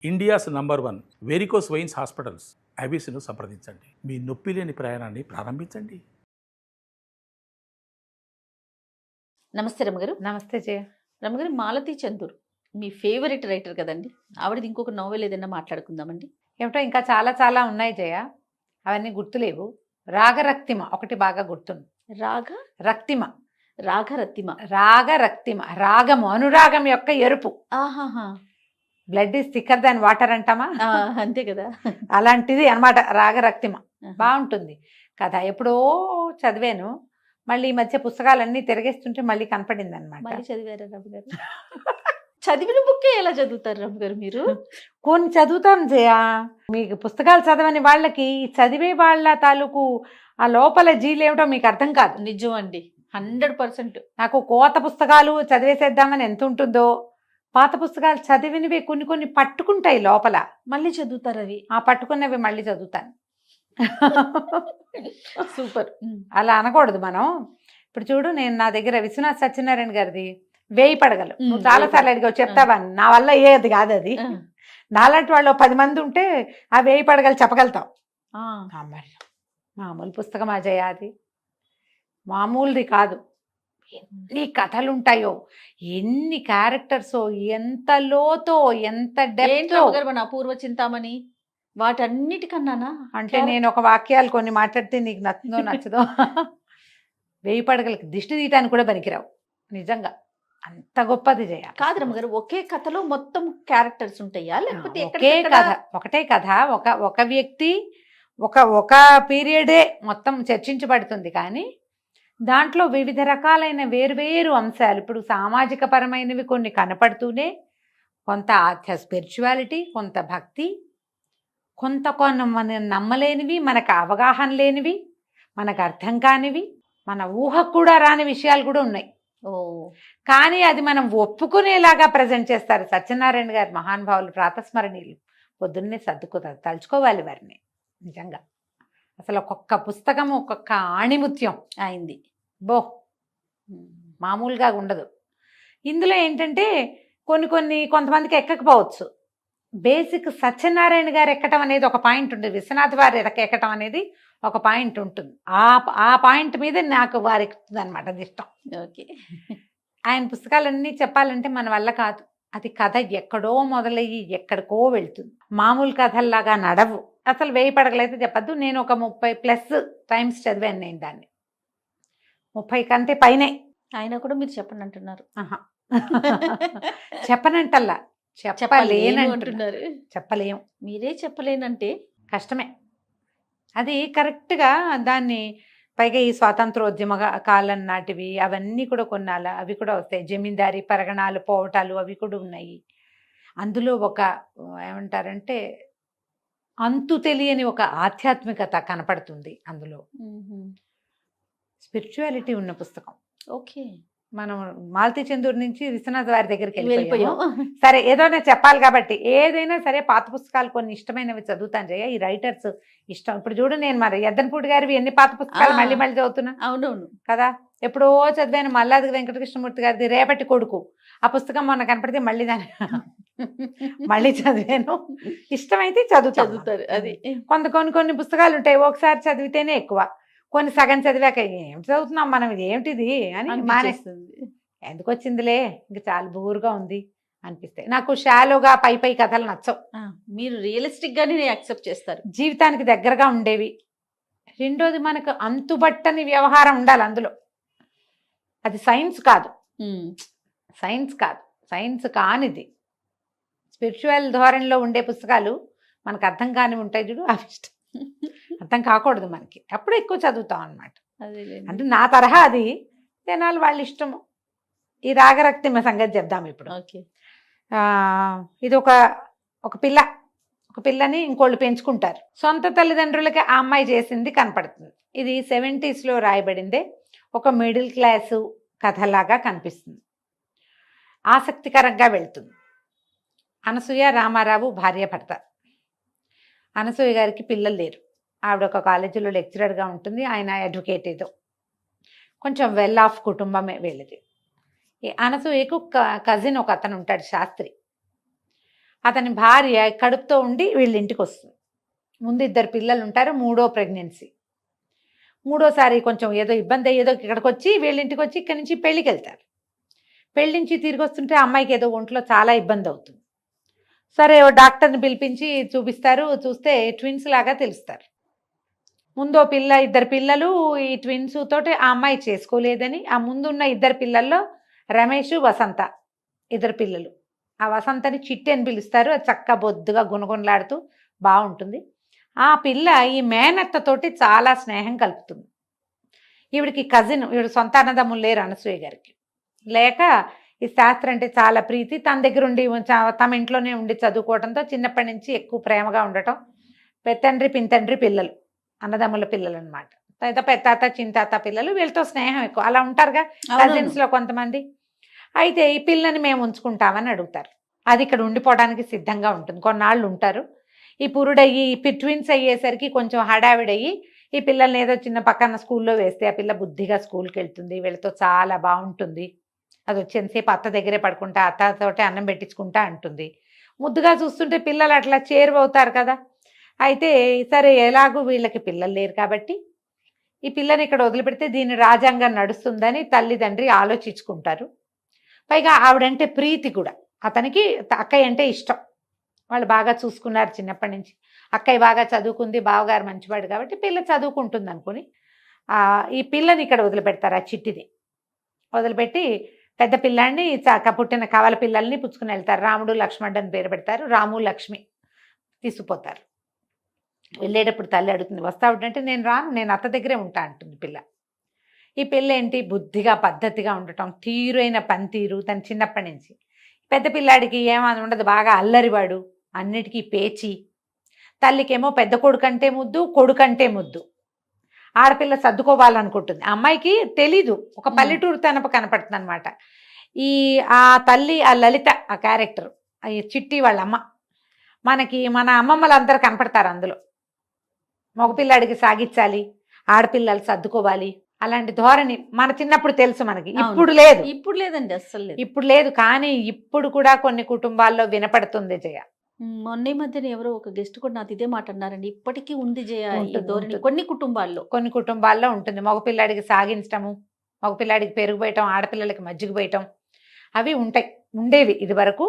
India's number 1 varicose veins hospitals ఐబీసీను సంప్రదించండి. మీ నొప్పి లేని ప్రయాణాన్ని ప్రారంభించండి. నమస్తే రమగారు. నమస్తే జయ. రమగారు, మాలతీ చందూర్ మీ ఫేవరెట్ రైటర్ కదండి. ఆవిడది ఇంకొక నోవెల్ ఏదైనా మాట్లాడుకుందామండి. ఏమిటో ఇంకా చాలా చాలా ఉన్నాయి జయ, అవన్నీ గుర్తులేవు. రాగరక్తిమ ఒకటి బాగా గుర్తుంది. రక్తిమ రాగరక్తిమ, రాగము అనురాగం యొక్క ఎరుపు. ఆహాహా, blood is thicker than water అంటామా, అంతే కదా. అలాంటిది అనమాట రాగరక్తిమ. బాగుంటుంది కథ. ఎప్పుడో చదివాను, మళ్ళీ ఈ మధ్య పుస్తకాలన్నీ తిరిగేస్తుంటే మళ్ళీ కనపడింది అనమాట. మళ్ళీ చదివారా రమగారు? చదివిన బుక్కే ఎలా చదువుతారు రమగారు మీరు? కొన్ని చదువుతాను జయ. మీకు పుస్తకాలు చదవని వాళ్ళకి చదివే వాళ్ళ తాలూకు ఆ లోపల జీలేమిటో మీకు అర్థం కాదు. నిజం అండి, 100%. నాకు కోత పుస్తకాలు చదివేసేద్దామని ఎంత ఉంటుందో, పాత పుస్తకాలు చదివినవి కొన్ని కొన్ని పట్టుకుంటాయి లోపల, మళ్ళీ చదువుతారు అవి. ఆ పట్టుకున్నవి మళ్ళీ చదువుతాను. సూపర్. అలా అనకూడదు మనం. ఇప్పుడు చూడు, నేను నా దగ్గర విశ్వనాథ్ సత్యనారాయణ గారిది 1000 పడగలు నువ్వు చాలా సార్లు అడిగావు, చెప్తావా? నా వల్ల ఏది కాదు అది. నాలాంటి వాళ్ళు 10 మంది ఉంటే ఆ 1000 పడగలు చెప్పగలుగుతాం. మరి మామూలు పుస్తకం అజయ్, అది మామూలుది కాదు. ఎన్ని కథలు ఉంటాయో, ఎన్ని క్యారెక్టర్సో, ఎంత లోతో, ఎంత డెప్త్. మన అపూర్వ చింతామణి వాటన్నిటికన్నానా? అంటే నేను ఒక వాక్యాలు కొన్ని మాట్లాడితే నీకు నచ్చుదో నచ్చదో. 1000 పడగలకి దిష్టి తీయటానికి కూడా పనికిరావు నిజంగా, అంత గొప్పది జయ. కాదు రమగారు, ఒకే కథలో మొత్తం క్యారెక్టర్స్ ఉంటాయా, లేకపోతే ఒకే కథ, ఒకటే కథ, ఒక వ్యక్తి, ఒక పీరియడే మొత్తం చర్చించబడుతుంది. కానీ దాంట్లో వివిధ రకాలైన వేరువేరు అంశాలు, ఇప్పుడు సామాజిక పరమైనవి కొన్ని కనపడుతూనే, కొంత స్పిరిచువాలిటీ, కొంత భక్తి, కొంత మనం నమ్మలేనివి, మనకు అవగాహన లేనివి, మనకు అర్థం కానివి, మన ఊహకు కూడా రాని విషయాలు కూడా ఉన్నాయి. కానీ అది మనం ఒప్పుకునేలాగా ప్రజెంట్ చేస్తారు సత్యనారాయణ గారు. మహానుభావులు, ప్రాతస్మరణీయులు. పొద్దున్నే తలుచుకోవాలి వారిని నిజంగా. అసలు ఒక్కొక్క పుస్తకం ఒక్కొక్క ఆణిముత్యం అయింది. మామూలుగా ఉండదు. ఇందులో ఏంటంటే కొంతమందికి ఎక్కకపోవచ్చు. బేసిక్ సత్యనారాయణ గారు ఎక్కటం అనేది ఒక పాయింట్ ఉంటుంది, విశ్వనాథ్ వారు ఎక్కటం అనేది ఒక పాయింట్ ఉంటుంది. ఆ పాయింట్ మీద నాకు వారు ఎక్కుతుంది అనమాట, అది ఇష్టం. ఓకే. ఆయన పుస్తకాలన్నీ చెప్పాలంటే మన వల్ల కాదు. అది కథ ఎక్కడో మొదలయ్యి ఎక్కడికో వెళ్తుంది. మామూలు కథల్లాగా నడవు. అసలు 1000 పడగలైతే చెప్పద్దు, నేను ఒక 30+ టైమ్స్ చదివాను నేను దాన్ని. 30 కంటే పైనే. ఆయన కూడా మీరు చెప్పండి అంటున్నారు. చెప్పనంటల్లా, చెప్పలేనంటున్నారు. చెప్పలేం. మీరే చెప్పలేనంటే కష్టమే. అది కరెక్ట్గా దాన్ని, పైగా ఈ స్వాతంత్రోద్యమ కాలం నాటివి అవన్నీ కూడా కొన్నాళ్ళ అవి కూడా వస్తాయి. జమీందారీ పరగణాలు పోవటాలు అవి కూడా ఉన్నాయి. అందులో ఒక ఏమంటారంటే అంతు తెలియని ఒక ఆధ్యాత్మికత కనపడుతుంది అందులో. స్పిరిచువాలిటీ ఉన్న పుస్తకం. ఓకే. మనం మాలతీ చందూర్ నుంచి విశ్వనాథ్ వారి దగ్గరికి వెళ్ళిపోయాం. సరే, ఏదైనా చెప్పాలి కాబట్టి ఏదైనా సరే పాత పుస్తకాలు కొన్ని ఇష్టమైనవి చదువుతాను జయ. ఈ రైటర్స్ ఇష్టం. ఇప్పుడు చూడు, నేను మరి ఎద్దనపూడి గారివి ఎన్ని పాత పుస్తకాలు మళ్ళీ చదువుతున్నా. అవునవును కదా. ఎప్పుడో చదివాను మల్లాది వెంకటకృష్ణమూర్తి గారిది రేపటి కొడుకు. ఆ పుస్తకం మొన్న కనపడితే మళ్ళీ దాన్ని మళ్ళీ చదివాను. ఇష్టమైతే చదువుతారు. అది కొన్ని పుస్తకాలు ఉంటాయి, ఒకసారి చదివితేనే ఎక్కువ, కొన్ని సగం చదివాక ఏమిటి చదువుతున్నాం మనం, ఇది ఏమిటిది అని మానేస్తుంది. ఎందుకు వచ్చిందిలే, ఇంకా చాలా బోరుగా ఉంది అనిపిస్తాయి. నాకు షాలోగా పై కథలు నచ్చవు. మీరు రియలిస్టిక్ గానే యాక్సెప్ట్ చేస్తారు, జీవితానికి దగ్గరగా ఉండేవి. రెండోది, మనకు అంతుబట్టని వ్యవహారం ఉండాలి అందులో. అది సైన్స్ కాదు, సైన్స్ కానిది. స్పిరిచువల్ ధోరణిలో ఉండే పుస్తకాలు మనకు అర్థం కాని ఉంటాయి చూడు, అవి ఇష్టం. అర్థం కాకూడదు మనకి, అప్పుడు ఎక్కువ చదువుతాం అనమాట. అంటే నా తరహా అది, జనాలు వాళ్ళ ఇష్టము. ఈ రాగరక్తిమ సంగతి చెప్దాం ఇప్పుడు. ఇది ఒక పిల్లని ఇంకోళ్ళు పెంచుకుంటారు. సొంత తల్లిదండ్రులకి ఆ అమ్మాయి చేసింది కనపడుతుంది. ఇది 70s రాయబడిందే. ఒక మిడిల్ క్లాసు కథలాగా కనిపిస్తుంది, ఆసక్తికరంగా వెళ్తుంది. అనసూయ రామారావు భార్య భర్త. అనసూయ గారికి పిల్లలు లేరు. ఆవిడ ఒక కాలేజీలో లెక్చరర్గా ఉంటుంది, ఆయన అడ్వకేట్. ఏదో కొంచెం వెల్ ఆఫ్ కుటుంబమే వీళ్ళది. ఈ అనసూయకు కజిన్ ఒక అతను ఉంటాడు, శాస్త్రి. అతని భార్య కడుపుతో ఉండి వీళ్ళ ఇంటికి వస్తుంది. ముందు 2 పిల్లలు ఉంటారు, 3వ ప్రెగ్నెన్సీ. 3ఓసారి కొంచెం ఏదో ఇబ్బంది ఏదో ఇక్కడికి వచ్చి వీళ్ళ ఇంటికి వచ్చి ఇక్కడి నుంచి పెళ్ళికి వెళ్తారు. పెళ్లి నుంచి తిరిగి వస్తుంటే అమ్మాయికి ఏదో ఒంట్లో చాలా ఇబ్బంది అవుతుంది. సరే ఓ డాక్టర్ని పిలిపించి చూపిస్తారు. చూస్తే ట్విన్స్ లాగా తెలుస్తారు. ముందో పిల్ల 2 పిల్లలు ఈ ట్విన్స్ తోటి ఆ అమ్మాయి చేసుకోలేదని, ఆ ముందున్న 2 పిల్లల్లో రమేష్ వసంత 2 పిల్లలు. ఆ వసంతని చిట్టి అని పిలుస్తారు. అది చక్కగా బొద్దుగా గుణగుణలాడుతూ బాగుంటుంది. ఆ పిల్ల ఈ మేనత్తతోటి చాలా స్నేహం కలుపుతుంది. ఈవిడికి కజిన్, ఈవిడ సొంత అన్నదమ్ములు లేరు అనసూయ గారికి. లేక ఈ శాస్త్రం అంటే చాలా ప్రీతి, తన దగ్గర ఉండి తమ ఇంట్లోనే ఉండి చదువుకోవడంతో చిన్నప్పటి నుంచి ఎక్కువ ప్రేమగా ఉండటం. పెత్తండ్రి పింతండ్రి పిల్లలు, అన్నదమ్ముల పిల్లలు అనమాట. పెత్తాత చిన్నతాత పిల్లలు, వీళ్ళతో స్నేహం ఎక్కువ. అలా ఉంటారుగా కజిన్స్లో కొంతమంది. అయితే ఈ పిల్లని మేము ఉంచుకుంటామని అడుగుతారు. అది ఇక్కడ ఉండిపోవడానికి సిద్ధంగా ఉంటుంది, కొన్నాళ్ళు ఉంటారు. ఈ పురుడయ్యి ట్విన్స్ అయ్యేసరికి కొంచెం హడావిడయ్యి ఈ పిల్లల్ని ఏదో చిన్న పక్కన స్కూల్లో వేస్తే ఆ పిల్ల బుద్ధిగా స్కూల్కి వెళ్తుంది, వీళ్ళతో చాలా బాగుంటుంది. అది వచ్చేసేపు అత్త దగ్గరే పడుకుంటా, అత్తతోటే అన్నం పెట్టించుకుంటా అంటుంది. ముద్దుగా చూస్తుంటే పిల్లలు అట్లా చేరువవుతారు కదా. అయితే సరే ఎలాగూ వీళ్ళకి పిల్లలు లేరు కాబట్టి ఈ పిల్లని ఇక్కడ వదిలిపెడితే దీని రాజ్యాంగం నడుస్తుందని తల్లిదండ్రి ఆలోచించుకుంటారు. పైగా ఆవిడంటే ప్రీతి కూడా, అతనికి అక్కయ్య అంటే ఇష్టం. వాళ్ళు బాగా చూసుకున్నారు చిన్నప్పటి నుంచి. అక్కయ్య బాగా చదువుకుంది, బావగారు మంచివాడు కాబట్టి పిల్ల చదువుకుంటుంది అనుకుని ఈ పిల్లని ఇక్కడ వదిలిపెడతారు. ఆ చిట్టిది వదిలిపెట్టి పెద్ద పిల్లాన్ని పుట్టిన కవల పిల్లల్ని పుచ్చుకుని వెళ్తారు. రాముడు లక్ష్మణుడు అని పేరు పెడతారు. రాము లక్ష్మి తీసుకుపోతారు. వెళ్ళేటప్పుడు తల్లి అడుగుతుంది, వస్తావుంటే నేను రాను, నేను అత్త దగ్గరే ఉంటా అంటుంది పిల్ల. ఈ పిల్ల ఏంటి బుద్ధిగా పద్ధతిగా ఉండటం, తీరైన పనితీరు తను చిన్నప్పటి నుంచి. పెద్ద పిల్లాడికి ఏమని ఉండదు, బాగా అల్లరివాడు, అన్నిటికీ పేచి. తల్లికేమో పెద్ద కొడుకంటే ముద్దు, కొడుకంటే ముద్దు. ఆడపిల్ల సర్దుకోవాలనుకుంటుంది. అమ్మాయికి తెలీదు, ఒక పల్లెటూరు తనపు కనపడుతుంది అనమాట. ఆ తల్లి, ఆ లలిత, ఆ క్యారెక్టర్, ఈ చిట్టి వాళ్ళ అమ్మ, మన అమ్మమ్మలందరూ కనపడతారు అందులో. మగపిల్లాడికి సాగించాలి, ఆడపిల్లలు సర్దుకోవాలి, అలాంటి ధోరణి మన చిన్నప్పుడు తెలుసు మనకి. ఇప్పుడు లేదు, ఇప్పుడు లేదండి, అస్సలు లేదు. ఇప్పుడు లేదు. కానీ ఇప్పుడు కూడా కొన్ని కుటుంబాల్లో వినపడుతుంది జయ. మొన్న మధ్యన ఎవరో ఒక గెస్ట్ కూడా నాతో ఇదే మాట అన్నారండి. ఇప్పటికీ ఉంది జయ ఈ ధోరణి ఉంటుంది. కొన్ని కుటుంబాల్లో ఉంటుంది. మగపిల్లాడికి సాగించటము, మగపిల్లాడికి పెరుగు పోయటం, ఆడపిల్లలకి మజ్జిగ పోయటం, అవి ఉండేవి ఇది వరకు.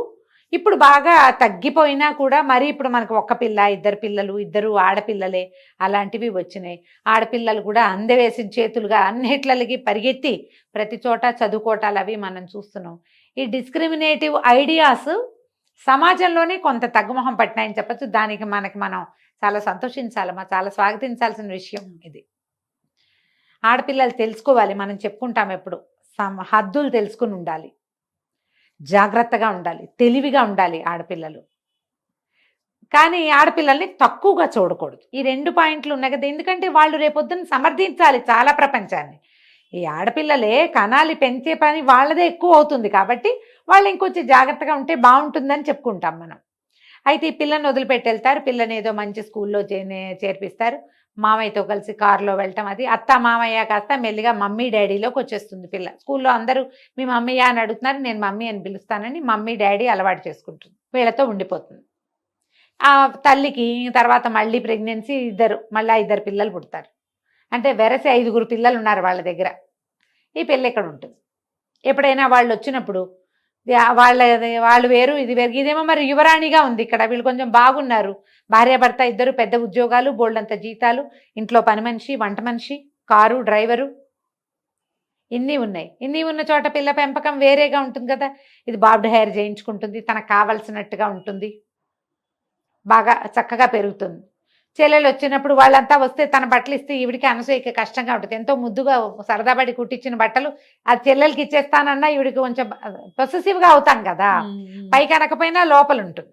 ఇప్పుడు బాగా తగ్గిపోయినా కూడా మరి ఇప్పుడు మనకు 1 పిల్ల, 2 పిల్లలు, 2 ఆడపిల్లలే అలాంటివి వచ్చినాయి. ఆడపిల్లలు కూడా అందవేసిన చేతులుగా అన్నిట్లకి పరిగెత్తి ప్రతి చోట చదువుకోవటాలు అవి మనం చూస్తున్నాం. ఈ డిస్క్రిమినేటివ్ ఐడియాస్ సమాజంలోనే కొంత తగ్గుముఖం పట్టినాయని చెప్పచ్చు. దానికి మనం చాలా సంతోషించాలమ్మా, చాలా స్వాగతించాల్సిన విషయం ఇది. ఆడపిల్లలు తెలుసుకోవాలి, మనం చెప్పుకుంటాం ఎప్పుడు, హద్దులు తెలుసుకుని ఉండాలి, జాగ్రత్తగా ఉండాలి, తెలివిగా ఉండాలి ఆడపిల్లలు. కానీ ఆడపిల్లల్ని తక్కువగా చూడకూడదు. ఈ 2 పాయింట్లు ఉన్నాయి కదా. ఎందుకంటే వాళ్ళు రేపొద్దున సమర్థించాలి చాలా ప్రపంచాన్ని. ఈ ఆడపిల్లలే కనాలి, పెంచే పని వాళ్ళదే ఎక్కువ అవుతుంది కాబట్టి వాళ్ళు ఇంకొంచెం జాగ్రత్తగా ఉంటే బాగుంటుందని చెప్పుకుంటాం మనం. అయితే ఈ పిల్లని వదిలిపెట్టి వెళ్తారు. పిల్లని ఏదో మంచి స్కూల్లో చేర్పిస్తారు. మామయ్యతో కలిసి కారులో వెళ్ళటం, అది అత్త మామయ్య కాస్త మెల్లిగా మమ్మీ డాడీలోకి వచ్చేస్తుంది పిల్ల. స్కూల్లో అందరూ మీ మమ్మీయా అని అడుగుతున్నారు, నేను మమ్మీ అని పిలుస్తానని మమ్మీ డాడీ అలవాటు చేసుకుంటుంది, వీళ్ళతో ఉండిపోతుంది. ఆ తల్లికి తర్వాత మళ్ళీ ప్రెగ్నెన్సీ, మళ్ళీ 2 పిల్లలు పుడతారు. అంటే వెరసి 5 పిల్లలు ఉన్నారు వాళ్ళ దగ్గర. ఈ పిల్ల ఇక్కడ ఉంటుంది. ఎప్పుడైనా వాళ్ళు వచ్చినప్పుడు వాళ్ళు వేరు, ఇది వేరు. ఇదేమో మరి యువరాణిగా ఉంది ఇక్కడ. వీళ్ళు కొంచెం బాగున్నారు, భార్యాభర్త 2 పెద్ద ఉద్యోగాలు, బోల్డంత జీతాలు, ఇంట్లో పని మనిషి, వంట మనిషి, కారు డ్రైవరు, ఇన్ని ఉన్నాయి. ఇన్ని ఉన్న చోట పిల్ల పెంపకం వేరేగా ఉంటుంది కదా. ఇది బాబ్డ్ హెయిర్ చేయించుకుంటుంది, తనకు కావలసినట్టుగా ఉంటుంది, బాగా చక్కగా పెరుగుతుంది. చెల్లెలు వచ్చినప్పుడు వాళ్ళంతా వస్తే తన బట్టలు ఇస్తే ఈవిడికి అనసూయకి కష్టంగా ఉంటుంది. ఎంతో ముద్దుగా సరదాపడి కుట్టించిన బట్టలు అది చెల్లెలకి ఇచ్చేస్తానన్నా ఈవిడికి కొంచెం పొసెసివ్గా అవుతాం కదా. పైకి అనకపోయినా లోపల ఉంటుంది.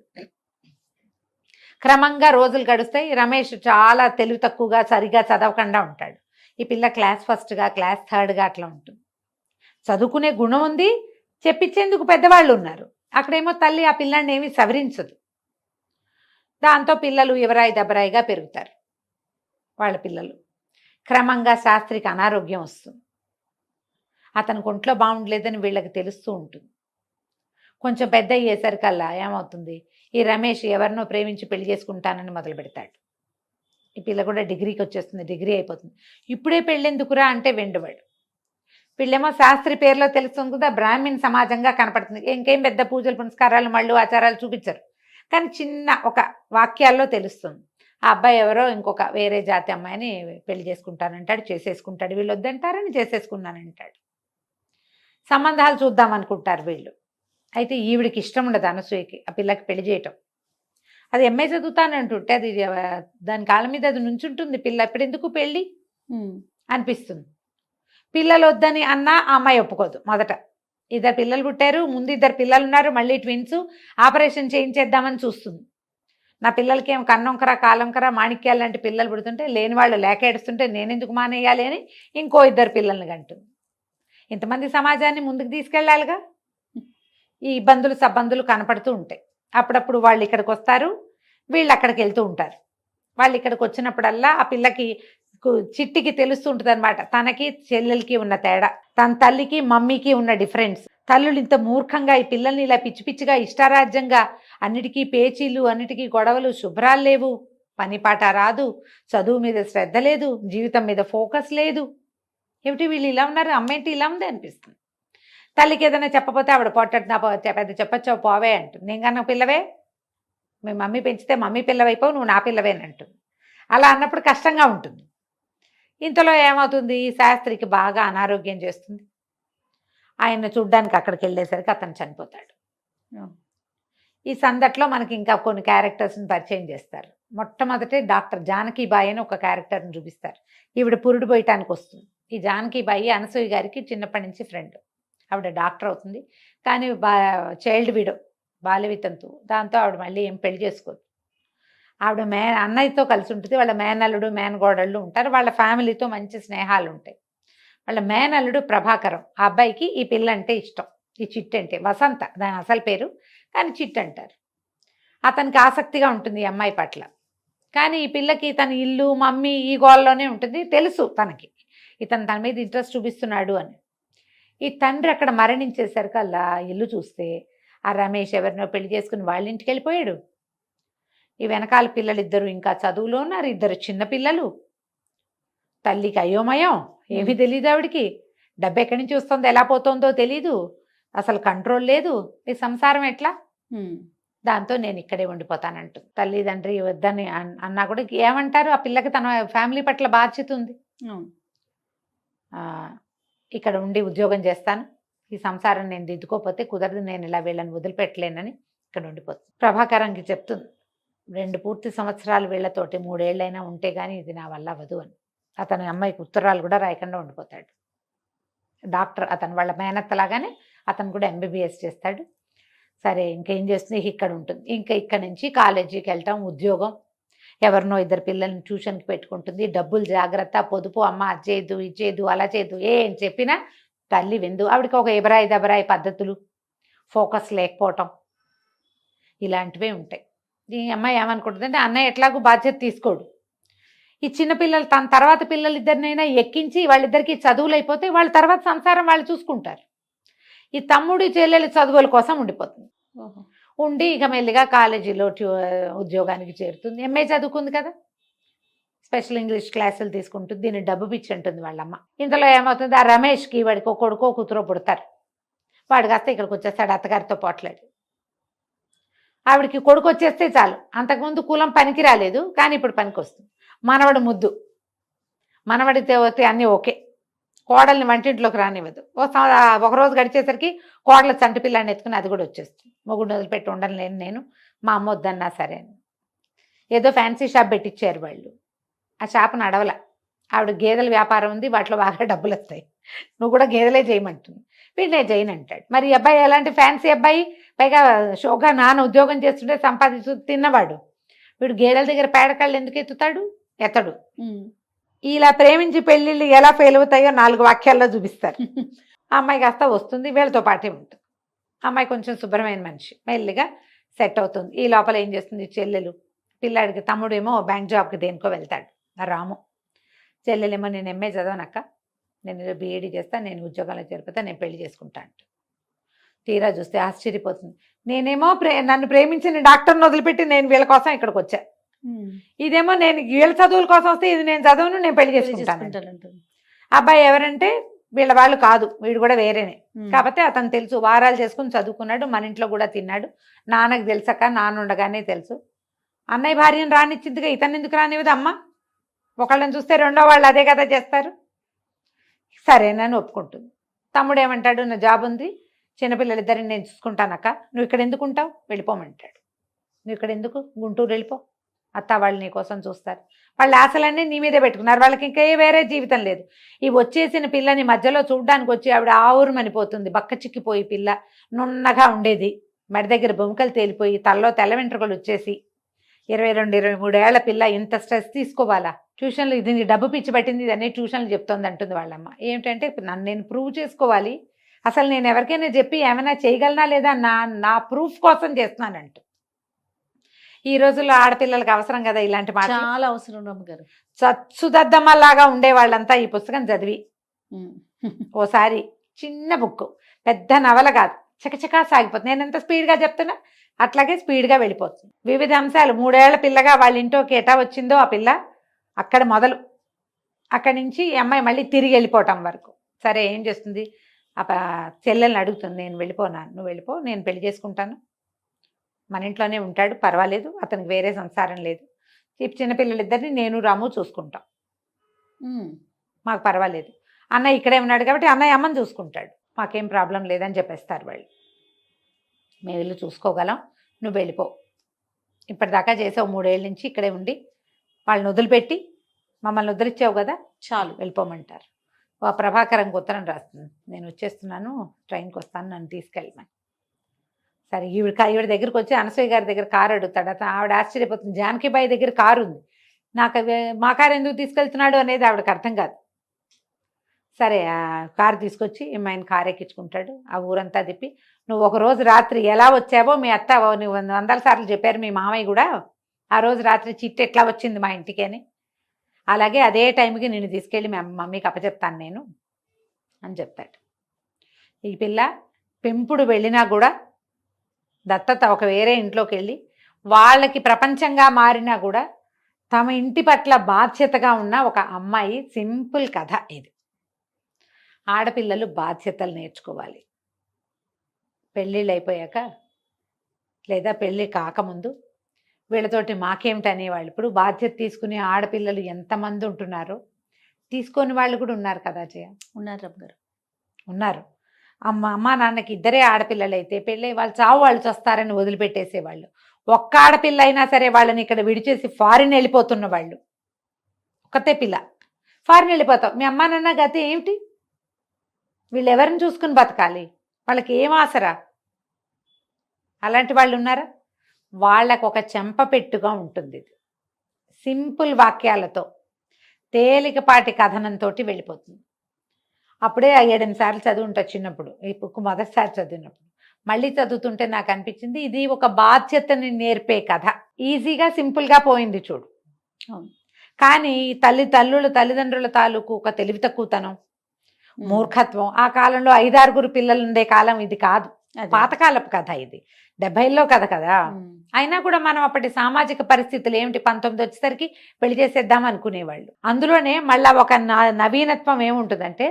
క్రమంగా రోజులు గడుస్తాయి. రమేష్ చాలా తెలివి తక్కువగా, సరిగా చదవకుండా ఉంటాడు. ఈ పిల్ల క్లాస్ ఫస్ట్గా, క్లాస్ థర్డ్గా అట్లా ఉంటుంది. చదువుకునే గుణం ఉంది, చెప్పించేందుకు పెద్దవాళ్ళు ఉన్నారు. అక్కడేమో తల్లి ఆ పిల్లాన్ని ఏమీ సవరించదు. దాంతో పిల్లలు ఎవరాయి దెబ్బరాయిగా పెరుగుతారు వాళ్ళ పిల్లలు. క్రమంగా శాస్త్రికి అనారోగ్యం వస్తుంది. అతనికి ఒంట్లో బాగుండలేదని వీళ్ళకి తెలుస్తూ ఉంటుంది. కొంచెం పెద్ద అయ్యేసరికల్లా ఏమవుతుంది, ఈ రమేష్ ఎవరినో ప్రేమించి పెళ్లి చేసుకుంటానని మొదలు పెడతాడు. ఈ పిల్ల కూడా డిగ్రీకి వచ్చేస్తుంది, డిగ్రీ అయిపోతుంది. ఇప్పుడే పెళ్ళెందుకురా అంటే వెండువాడు. వీళ్ళేమో శాస్త్రి పేరులో తెలుస్తుంది కదా, బ్రాహ్మణ్ సమాజంగా కనపడుతుంది. ఇంకేం పెద్ద పూజలు పునస్కారాలు మళ్ళు ఆచారాలు చూపించరు, కానీ చిన్న ఒక వాక్యాల్లో తెలుస్తుంది. ఆ అబ్బాయి ఎవరో ఇంకొక వేరే జాతి అమ్మాయిని పెళ్లి చేసుకుంటానంటాడు, చేసేసుకుంటాడు. వీళ్ళు వద్దంటారని చేసేసుకున్నానంటాడు. సంబంధాలు చూద్దాం అనుకుంటారు వీళ్ళు. అయితే ఈవిడికి ఇష్టం ఉండదు అనసూయకి ఆ పిల్లకి పెళ్లి చేయటం. అది ఎంఏ చదువుతానంటుంటే అది దాని కాళ్ళ మీద అది నుంచుంటుంది. పిల్ల ఎప్పుడెందుకు పెళ్ళి అనిపిస్తుంది. పిల్లలు వద్దని అన్నా ఆ అమ్మాయి ఒప్పుకోదు. మొదట 2 పిల్లలు పుట్టారు, ముందు 2 పిల్లలు ఉన్నారు, మళ్ళీ ట్విన్స్, ఆపరేషన్ చేయించేద్దామని చూస్తుంది. నా పిల్లలకి ఏం కన్నొంకర కాలంకర మాణిక్యాలు లాంటి పిల్లలు పుడుతుంటే లేని వాళ్ళు లేక ఏడుస్తుంటే నేనెందుకు మానేయాలి అని ఇంకో 2 పిల్లల్ని కంటుంది. ఇంతమంది సమాజాన్ని ముందుకు తీసుకెళ్ళాలిగా. ఈ ఇబ్బందులు సబ్బందులు కనపడుతూ ఉంటాయి. అప్పుడప్పుడు వాళ్ళు ఇక్కడికి వస్తారు, వీళ్ళు అక్కడికి వెళ్తూ ఉంటారు. వాళ్ళు ఇక్కడికి వచ్చినప్పుడల్లా ఆ పిల్లకి చిట్టికి తెలుస్తూ ఉంటుంది అనమాట, తనకి చెల్లెలకి ఉన్న తేడా, తన తల్లికి మమ్మీకి ఉన్న డిఫరెన్స్. తల్లులు ఇంత మూర్ఖంగా ఈ పిల్లల్ని ఇలా పిచ్చి పిచ్చిగా ఇష్టారాజ్యంగా అన్నిటికీ పేచీలు, అన్నిటికీ గొడవలు, శుభ్రాలు లేవు, పని పాట రాదు, చదువు మీద శ్రద్ధ లేదు, జీవితం మీద ఫోకస్ లేదు. ఏమిటి వీళ్ళు ఇలా ఉన్నారు, అమ్మేంటి ఇలా ఉంది అనిపిస్తుంది. తల్లికి ఏదైనా చెప్పపోతే ఆవిడ పొట్టడు, నా పెద్ద చెప్పచ్చావు పోవే అంటుంది. నేను కన్నా పిల్లవే, మీ మమ్మీ పెంచితే మమ్మీ పిల్లవైపోవు, నువ్వు నా పిల్లవేనంటుంది. అలా అన్నప్పుడు కష్టంగా ఉంటుంది. ఇంతలో ఏమవుతుంది, శాస్త్రికి బాగా అనారోగ్యం చేస్తుంది. ఆయన చూడ్డానికి అక్కడికి వెళ్ళేసరికి అతను చనిపోతాడు. ఈ సందట్లో మనకి ఇంకా కొన్ని క్యారెక్టర్స్ని పరిచయం చేస్తారు. మొట్టమొదటి డాక్టర్ జానకీబాయి అని ఒక క్యారెక్టర్ని చూపిస్తారు. ఈవిడ పురుడు పోయటానికి వస్తుంది. ఈ జానకీబాయి అనసూయ గారికి చిన్నప్పటి నుంచి ఫ్రెండ్. ఆవిడ డాక్టర్ అవుతుంది, కానీ చైల్డ్ విడో, బాల్యవితంతు. దాంతో ఆవిడ మళ్ళీ ఏం పెళ్లి చేసుకోదు. ఆవిడ అన్నయ్యతో కలిసి ఉంటుంది. వాళ్ళ మేనల్లుడు మేనగోడళ్ళు ఉంటారు. వాళ్ళ ఫ్యామిలీతో మంచి స్నేహాలు ఉంటాయి. వాళ్ళ మేనల్లుడు ప్రభాకరం, ఆ అబ్బాయికి ఈ పిల్ల అంటే ఇష్టం. ఈ చిట్టు అంటే వసంత దాని అసలు పేరు, కానీ చిట్టు అంటారు. అతనికి ఆసక్తిగా ఉంటుంది ఈ అమ్మాయి పట్ల. కానీ ఈ పిల్లకి తన ఇల్లు మమ్మీ ఈ గోల్లోనే ఉంటుంది. తెలుసు తనకి ఇతను తన మీద ఇంట్రెస్ట్ చూపిస్తున్నాడు అని. ఈ తండ్రి అక్కడ మరణించేసరికల్లా ఇల్లు చూస్తే ఆ రమేష్ ఎవరినో పెళ్లి చేసుకుని వాళ్ళ ఇంటికి వెళ్ళిపోయాడు. ఈ వెనకాల పిల్లలిద్దరూ ఇంకా చదువులో ఉన్నారు, 2 చిన్న పిల్లలు. తల్లికి అయోమయం, ఏమీ తెలియదు ఆవిడికి. డబ్బు ఎక్కడి నుంచి వస్తుందో ఎలా పోతుందో తెలీదు, అసలు కంట్రోల్ లేదు. ఈ సంసారం ఎట్లా? దాంతో నేను ఇక్కడే ఉండిపోతానంటు. తల్లిదండ్రి వద్దని అన్నా కూడా ఏమంటారు, ఆ పిల్లకి తన ఫ్యామిలీ పట్ల బాధ్యత ఉంది. ఇక్కడ ఉండి ఉద్యోగం చేస్తాను, ఈ సంసారం నేను దిద్దుకోకపోతే కుదరదు, నేను ఇలా వీళ్ళని వదిలిపెట్టలేనని ఇక్కడ ఉండిపోతుంది. ప్రభాకరంకి చెప్తుంది, 2 పూర్తి సంవత్సరాలు వీళ్ళతోటి 3 ఏళ్ళైనా ఉంటే కానీ ఇది నా వల్ల అవ్వదు అని. అతని అమ్మాయికి ఉత్తరాలు కూడా రాయకుండా ఉండిపోతాడు. డాక్టర్ అతను వాళ్ళ మేనత్తలాగానే అతను కూడా ఎంబీబీఎస్ చేస్తాడు. సరే ఇంకేం చేస్తుంది, ఇక్కడ ఉంటుంది. ఇంకా ఇక్కడ నుంచి కాలేజీకి వెళ్ళటం, ఉద్యోగం, ఎవరినో 2 పిల్లల్ని ట్యూషన్కి పెట్టుకుంటుంది. డబ్బులు జాగ్రత్త, పొదుపు, అమ్మ అది చేయదు ఇది చేయదు అలా చేయదు ఏం చెప్పినా తల్లి విందు. ఆవిడకి ఒక ఎబరాయి దబరాయి పద్ధతులు, ఫోకస్ లేకపోవటం, ఇలాంటివే ఉంటాయి. ఈ అమ్మాయి ఏమనుకుంటుందంటే అన్నయ్య ఎట్లాగూ బాధ్యత తీసుకోడు. ఈ చిన్నపిల్లలు తన తర్వాత పిల్లలు ఇద్దరినైనా ఎక్కించి వాళ్ళిద్దరికి చదువులు అయిపోతే వాళ్ళ తర్వాత సంసారం వాళ్ళు చూసుకుంటారు. ఈ తమ్ముడి చెల్లెలు చదువుల కోసం ఉండిపోతుంది. ఉండి ఇక మెల్లిగా కాలేజీలో ఉద్యోగానికి చేరుతుంది. ఎంఏ చదువుకుంది కదా, స్పెషల్ ఇంగ్లీష్ క్లాసులు తీసుకుంటుంది. దీన్ని డబ్బు పిచ్చి అంటుంది వాళ్ళమ్మ. ఇంతలో ఏమవుతుంది, ఆ రమేష్కి వాడికి ఒక కొడుకో కూతురో పుడతారు. వాడు కాస్త ఇక్కడికి వచ్చేస్తాడు అత్తగారితో పోట్లాడి. ఆవిడికి కొడుకు వచ్చేస్తే చాలు. అంతకుముందు కులం పనికి రాలేదు, కానీ ఇప్పుడు పనికి వస్తుంది. మనవడు ముద్దు, మనవడితే వస్తే అన్నీ ఓకే. కోడల్ని వంటింట్లోకి రానివ్వదు. ఒకరోజు గడిచేసరికి కోడల చంటి పిల్లాన్ని ఎత్తుకుని అది కూడా వచ్చేస్తుంది. మొగుడు వదిలిపెట్టి ఉండలేను నేను, మా అమ్మ వద్దన్నా సరే అని. ఏదో ఫ్యాన్సీ షాప్ పెట్టించారు వాళ్ళు. ఆ షాప్ నడవల. ఆవిడ గేదెల వ్యాపారం ఉంది, వాటిలో బాగా డబ్బులు వస్తాయి, నువ్వు కూడా గేదెలే చేయమంటుంది. వీడినే చేయను అంటాడు. మరి ఈ అబ్బాయి ఎలాంటి ఫ్యాన్సీ అబ్బాయి, పైగా షోగా నాన్న ఉద్యోగం చేస్తుంటే సంపాదించు తిన్నవాడు. వీడు గేదెల దగ్గర పేడకాళ్ళు ఎందుకు ఎత్తుతాడు? ఎత్తడు. ఇలా ప్రేమించి పెళ్ళిళ్ళు ఎలా ఫెయిల్ అవుతాయో 4 వాక్యాల్లో చూపిస్తారు. ఆ అమ్మాయి కాస్త వస్తుంది, వీళ్ళతో పాటే ఉంటుంది. అమ్మాయి కొంచెం శుభ్రమైన మనిషి, మెల్లిగా సెట్ అవుతుంది. ఈ లోపల ఏం చేస్తుంది, చెల్లెలు పిల్లాడికి, తమ్ముడేమో బ్యాంక్ జాబ్కి దేనికో వెళ్తాడు, రాము. చెల్లెలేమో నేను ఎంఏ చదవనక్క, నేను బీఈడీ చేస్తాను, నేను ఉద్యోగాల్లో చేరిపోతా, నేను పెళ్లి చేసుకుంటా అంట. తీరా చూస్తే ఆశ్చర్యపోతుంది. నేనేమో నన్ను ప్రేమించిన డాక్టర్ని వదిలిపెట్టి నేను వీళ్ళ కోసం ఇక్కడికి వచ్చా. ఇదేమో నేను వీళ్ళ చదువుల కోసం వస్తే ఇది నేను చదువును నేను పెళ్లి చేసుకుంటాను. అబ్బాయి ఎవరంటే వీళ్ళ వాళ్ళు కాదు, వీడు కూడా వేరేనే. కాకపోతే అతను తెలుసు, వారాలు చేసుకుని చదువుకున్నాడు, మన ఇంట్లో కూడా తిన్నాడు. నాన్నకు తెలుసక్క, నాన్న ఉండగానే తెలుసు. అన్నయ్య భార్యను రానిచ్చిందిగా ఇతను ఎందుకు రానివ్వదు అమ్మ? ఒకళ్ళని చూస్తే రెండో వాళ్ళు అదే కదా చేస్తారు. సరేనని ఒప్పుకుంటుంది. తమ్ముడు ఏమంటాడు, నా జాబ్ ఉంది, చిన్నపిల్లలిద్దరిని నేను చూసుకుంటానక్క, నువ్వు ఇక్కడ ఎందుకు ఉంటావు, వెళ్ళిపోమంటాడు. నువ్వు ఇక్కడ ఎందుకు, గుంటూరు వెళ్ళిపో, అత్త వాళ్ళు నీ కోసం చూస్తారు. వాళ్ళ ఆశలన్నీ నీ మీదే పెట్టుకున్నారు, వాళ్ళకి ఇంకా వేరే జీవితం లేదు. ఈ వచ్చేసిన పిల్లని మధ్యలో చూడ్డానికి వచ్చి ఆవిడ ఆవురుమనిపోతుంది, బక్క చిక్కిపోయి పిల్ల నున్నగా ఉండేది, మెడ దగ్గర బొమ్మకలు తేలిపోయి తలలో తెల్ల వెంట్రుకలు వచ్చేసి 22-23 ఏళ్ల పిల్ల ఇంత స్ట్రెస్ తీసుకోవాలా? ట్యూషన్లు ఇది డబ్బు పిచ్చి పట్టింది, ఇదన్నీ ట్యూషన్లు చెప్తోంది అంటుంది వాళ్ళమ్మ. ఏమిటంటే నన్ను నేను ప్రూవ్ చేసుకోవాలి, అసలు నేను ఎవరికైనా చెప్పి ఏమైనా చేయగలనా లేదా నా ప్రూఫ్ కోసం చేస్తున్నానంటూ. ఈ రోజుల్లో ఆడపిల్లలకు అవసరం కదా ఇలాంటి మాట, చాలా అవసరం రమ్మగారు. చచ్చుదద్దమ్మలాగా ఉండే వాళ్ళంతా ఈ పుస్తకం చదివి ఓసారి చిన్న బుక్, పెద్ద నవల కాదు, చకచకా సాగిపోతుంది. నేను ఎంత స్పీడ్గా చెప్తున్నా అట్లాగే స్పీడ్గా వెళ్ళిపోతుంది. వివిధ అంశాలు, 3 ఏళ్ల పిల్లగా వాళ్ళ ఇంట్లోకి ఎటా వచ్చిందో ఆ పిల్ల అక్కడ మొదలు, అక్కడి నుంచి ఈ అమ్మాయి మళ్ళీ తిరిగి వెళ్ళిపోవటం వరకు. సరే ఏం చేస్తుంది, ఆ చెల్లెల్ని అడుగుతుంది, నేను వెళ్ళిపోనాను, నువ్వు వెళ్ళిపో, నేను పెళ్లి చేసుకుంటాను, మన ఇంట్లోనే ఉంటాడు, పర్వాలేదు, అతనికి వేరే సంసారం లేదు, ఈ చిన్నపిల్లలిద్దరిని నేను రాము చూసుకుంటాం, మాకు పర్వాలేదు, అన్నయ్య ఇక్కడే ఉన్నాడు కాబట్టి అన్నయ్య అమ్మని చూసుకుంటాడు, మాకేం ప్రాబ్లం లేదని చెప్పేస్తారు వాళ్ళు. మేము ఇల్లు చూసుకోగలం, నువ్వు వెళ్ళిపో, ఇప్పటిదాకా చేసావు 3 ఏళ్ళ నుంచి ఇక్కడే ఉండి, వాళ్ళని వదిలిపెట్టి మమ్మల్ని వదిలిచ్చావు కదా, చాలు వెళ్ళిపోమంటారు. ప్రభాకరంకి ఉత్తరం రాస్తుంది, నేను వచ్చేస్తున్నాను, ట్రైన్కి వస్తాను, నన్ను తీసుకెళ్ళమని. సరే ఈవిడ దగ్గరికి వచ్చి అనసూయ గారి దగ్గర కారు అడుగుతాడు. ఆవిడ ఆశ్చర్యపోతుంది, జానకిబాయి దగ్గర కారు ఉంది, నాకు మా కారు ఎందుకు తీసుకెళ్తున్నాడు అనేది ఆవిడకి అర్థం కాదు. సరే ఆ కారు తీసుకొచ్చి ఆయన కారు ఎక్కించుకుంటాడు, ఆ ఊరంతా తిప్పి, నువ్వు ఒక రోజు రాత్రి ఎలా వచ్చావో మీ అత్త నువ్వు 100 సార్లు చెప్పారు, మీ మామయ్య కూడా ఆ రోజు రాత్రి చిట్టు ఎట్లా వచ్చింది మా ఇంటికి అని, అలాగే అదే టైంకి నిన్ను తీసుకెళ్ళి మీ మమ్మీకి అప్పచెప్తాను నేను అని చెప్తాడు. ఈ పిల్ల పెంపుడు వెళ్ళినా కూడా దత్తత ఒక వేరే ఇంట్లోకి వెళ్ళి వాళ్ళకి ప్రపంచంగా మారినా కూడా తమ ఇంటి పట్ల బాధ్యతగా ఉన్న ఒక అమ్మాయి సింపుల్ కథ ఇది. ఆడపిల్లలు బాధ్యతలు నేర్చుకోవాలి. పెళ్ళిళ్ళు అయిపోయాక లేదా పెళ్ళి కాకముందు వీళ్ళతోటి మాకేమిటి అనేవాళ్ళు. ఇప్పుడు బాధ్యత తీసుకునే ఆడపిల్లలు ఎంతమంది ఉంటున్నారో తీసుకొని వాళ్ళు కూడా ఉన్నారు కదా జయ. ఉన్నారు రమ్మ గారు, ఉన్నారు. అమ్మ నాన్నకి 2 ఆడపిల్లలు అయితే పెళ్ళి వాళ్ళు చావు వాళ్ళు చస్తారని వదిలిపెట్టేసేవాళ్ళు. ఒక్క ఆడపిల్ల అయినా సరే వాళ్ళని ఇక్కడ విడిచేసి ఫారిన్ వెళ్ళిపోతున్న వాళ్ళు. ఒక్కతే పిల్ల ఫారిన్ వెళ్ళిపోతాం, మీ అమ్మా నాన్న గతి ఏమిటి? వీళ్ళు ఎవరిని చూసుకుని బతకాలి? వాళ్ళకి ఏం ఆసరా? అలాంటి వాళ్ళు ఉన్నారా? వాళ్ళకు ఒక చెంపపెట్టుగా ఉంటుంది. ఇది సింపుల్ వాక్యాలతో తేలికపాటి కథనంతో వెళ్ళిపోతుంది. అప్పుడే 7-8 సార్లు చదువుంటా చిన్నప్పుడు, ఈ బుక్ మొదటిసారి చదివినప్పుడు. మళ్ళీ చదువుతుంటే నాకు అనిపించింది ఇది ఒక బాధ్యతని నేర్పే కథ. ఈజీగా సింపుల్గా పోయింది చూడు. కానీ తల్లిదండ్రుల తాలూకు ఒక తెలివి తక్కువతనం, మూర్ఖత్వం. ఆ కాలంలో 5-6 పిల్లలు ఉండే కాలం ఇది కాదు, పాతకాలపు కథ ఇది, 70లో కథ కదా. అయినా కూడా మనం అప్పటి సామాజిక పరిస్థితులు ఏమిటి, 19 వచ్చేసరికి పెళ్లి చేసేద్దాం అనుకునేవాళ్ళు. అందులోనే మళ్ళా ఒక నవీనత్వం ఏముంటుందంటే,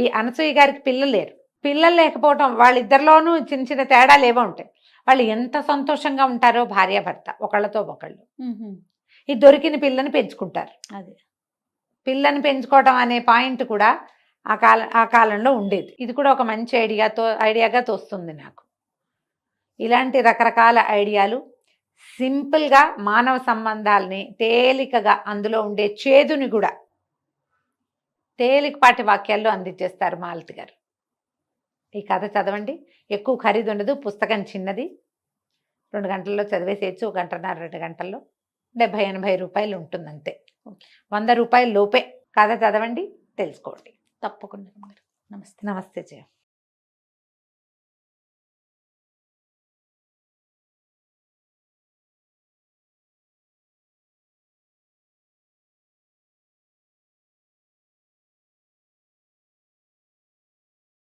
ఈ అనసూయ గారికి పిల్లలు లేరు. పిల్లలు లేకపోవటం వాళ్ళిద్దరిలోనూ చిన్న చిన్న తేడాలు ఏవో ఉంటాయి. వాళ్ళు ఎంత సంతోషంగా ఉంటారో భార్యాభర్త ఒకళ్ళతో ఒకళ్ళు. ఈ దొరికిన పిల్లని పెంచుకుంటారు. అదే పిల్లని పెంచుకోవటం అనే పాయింట్ కూడా ఆ కాలంలో ఉండేది. ఇది కూడా ఒక మంచి ఐడియాగా తోస్తుంది నాకు. ఇలాంటి రకరకాల ఐడియాలు సింపుల్గా మానవ సంబంధాలని తేలికగా, అందులో ఉండే చేదుని కూడా తేలికపాటి వాక్యాల్లో అందించేస్తారు మాలతి గారు. ఈ కథ చదవండి, ఎక్కువ ఖరీదు ఉండదు, పుస్తకం చిన్నది, 2 గంటల్లో చదివేసేయచ్చు, 1 గంటన్నర 2 గంటల్లో. 70-80 రూపాయలు ఉంటుంది అంతే, 100 రూపాయల లోపే. కథ చదవండి, తెలుసుకోండి. తప్పకుండా. నమస్తే. నమస్తే జయ.